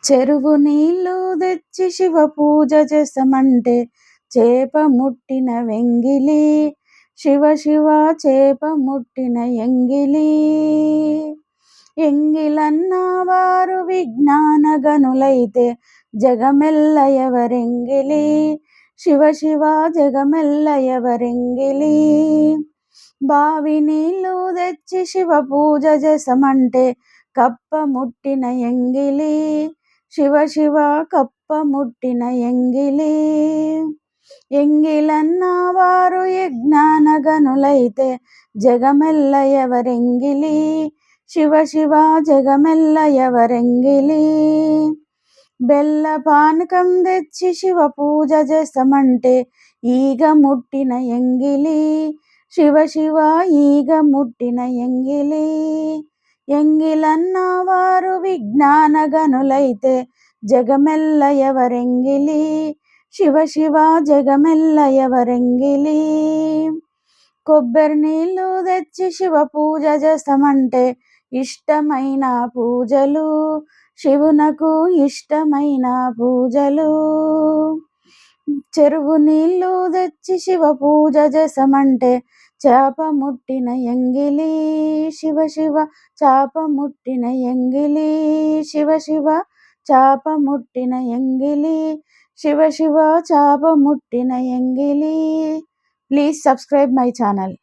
చెరువు నీళ్ళు తెచ్చి శివ పూజ చేస్తామంటే చేప ముట్టిన వెంగిలి, శివ శివ చేప ముట్టిన ఎంగిలి. ఎంగిలన్న వారు విజ్ఞాన గనులైతే జగమెల్ల ఎవరెంగిలి, శివ శివ జగమెల్ల ఎవరెంగిలి. బావి నీళ్ళు తెచ్చి శివ పూజ చేస్తామంటే కప్ప ముట్టిన ఎంగిలి, శివ శివ కప్ప ముట్టిన ఎంగిలి. ఎంగిలన్న వారు యజ్ఞాన గనులైతే జగమెల్ల ఎవరెంగిలి, శివ శివ జగమెల్ల ఎవరెంగిలి. బెల్ల పానకం తెచ్చి శివ పూజ చేస్తామంటే ఈగ ముట్టిన ఎంగిలి, శివ శివ ఈగ ముట్టిన ఎంగిలి. ఎంగిలన్న వారు విజ్ఞాన గనులైతే జగమెల్ల ఎవరెంగిలి, శివ శివ జగమెల్ల ఎవరెంగిలి. కొబ్బరి నీళ్ళు తెచ్చి శివ పూజ చేస్తామంటే ఇష్టమైన పూజలు, శివునకు ఇష్టమైన పూజలు. చెరువు నీళ్ళు తెచ్చి శివ పూజ చేస్తామంటే చేప ముట్టిన ఎంగిలి, శివ శివ చేప ముట్టిన ఎంగిలి, శివ శివ చేప ముట్టిన ఎంగిలి, శివ శివ చేప ముట్టిన ఎంగిలి. Please subscribe my channel.